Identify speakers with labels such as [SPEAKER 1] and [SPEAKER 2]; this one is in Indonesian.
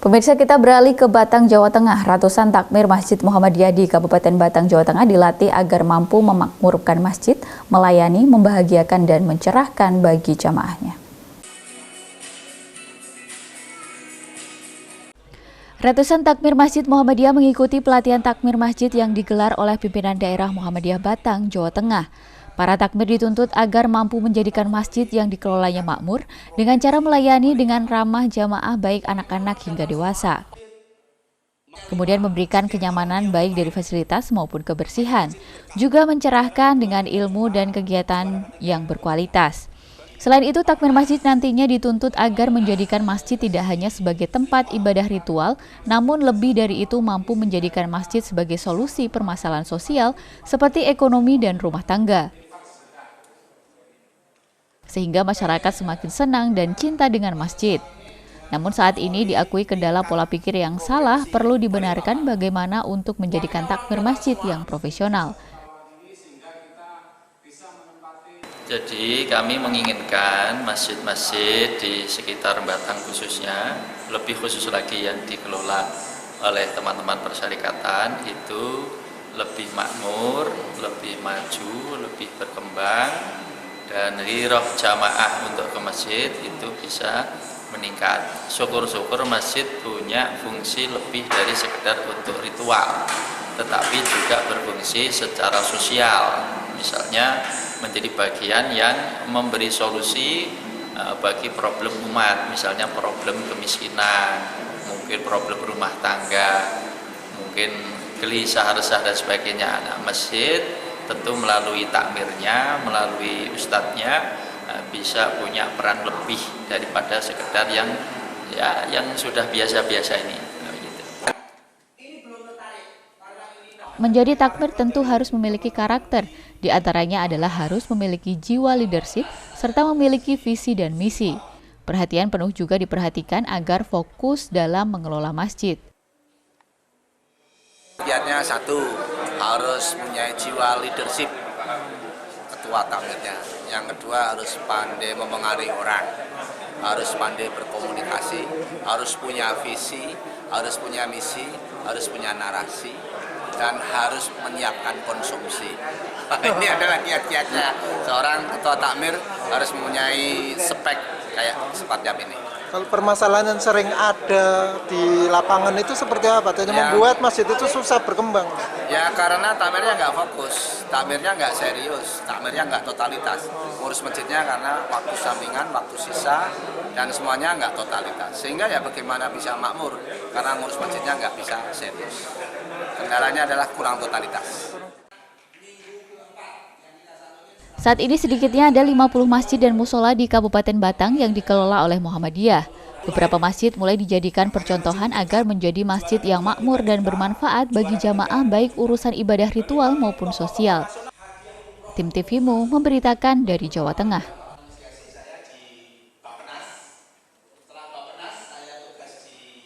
[SPEAKER 1] Pemirsa, kita beralih ke Batang, Jawa Tengah. Ratusan takmir Masjid Muhammadiyah di Kabupaten Batang, Jawa Tengah dilatih agar mampu memakmurkan masjid, melayani, membahagiakan, dan mencerahkan bagi jamaahnya. Ratusan takmir Masjid Muhammadiyah mengikuti pelatihan takmir masjid yang digelar oleh pimpinan daerah Muhammadiyah Batang, Jawa Tengah. Para takmir dituntut agar mampu menjadikan masjid yang dikelolanya makmur dengan cara melayani dengan ramah jamaah baik anak-anak hingga dewasa. Kemudian memberikan kenyamanan baik dari fasilitas maupun kebersihan, juga mencerahkan dengan ilmu dan kegiatan yang berkualitas. Selain itu, takmir masjid nantinya dituntut agar menjadikan masjid tidak hanya sebagai tempat ibadah ritual, namun lebih dari itu mampu menjadikan masjid sebagai solusi permasalahan sosial seperti ekonomi dan rumah tangga. Sehingga masyarakat semakin senang dan cinta dengan masjid. Namun saat ini diakui kendala pola pikir yang salah perlu dibenarkan bagaimana untuk menjadikan takmir masjid yang profesional.
[SPEAKER 2] Jadi kami menginginkan masjid-masjid di sekitar Batang khususnya, lebih khusus lagi yang dikelola oleh teman-teman persyarikatan itu lebih makmur, lebih maju, lebih berkembang, dan roh jamaah untuk ke masjid itu bisa meningkat. Syukur-syukur masjid punya fungsi lebih dari sekedar untuk ritual, tetapi juga berfungsi secara sosial. Misalnya menjadi bagian yang memberi solusi bagi problem umat, misalnya problem kemiskinan, mungkin problem rumah tangga, mungkin gelisah, resah dan sebagainya. Nah, masjid tentu melalui takmirnya, melalui ustadznya bisa punya peran lebih daripada sekedar yang sudah biasa-biasa ini.
[SPEAKER 1] Menjadi takmir tentu harus memiliki karakter, di antaranya adalah harus memiliki jiwa leadership serta memiliki visi dan misi. Perhatian penuh juga diperhatikan agar fokus dalam mengelola masjid.
[SPEAKER 3] Kiatnya satu, harus punya jiwa leadership ketua takmirnya. Yang kedua, harus pandai memengaruhi orang, harus pandai berkomunikasi, harus punya visi, harus punya misi, harus punya narasi, dan harus menyiapkan konsumsi. Ini adalah kiat-kiatnya. Seorang ketua takmir harus mempunyai spek kayak semacam ini.
[SPEAKER 4] Kalau permasalahan yang sering ada di lapangan itu seperti apa? Yang membuat masjid itu susah berkembang?
[SPEAKER 3] Ya karena takmirnya nggak fokus, takmirnya nggak serius, takmirnya nggak totalitas. Ngurus masjidnya karena waktu sampingan, waktu sisa, dan semuanya nggak totalitas. Sehingga ya bagaimana bisa makmur, karena ngurus masjidnya nggak bisa serius. Kendalanya adalah kurang totalitas.
[SPEAKER 1] Saat ini sedikitnya ada 50 masjid dan musola di Kabupaten Batang yang dikelola oleh Muhammadiyah. Beberapa masjid mulai dijadikan percontohan agar menjadi masjid yang makmur dan bermanfaat bagi jamaah baik urusan ibadah ritual maupun sosial. Tim TVMU memberitakan dari Jawa Tengah.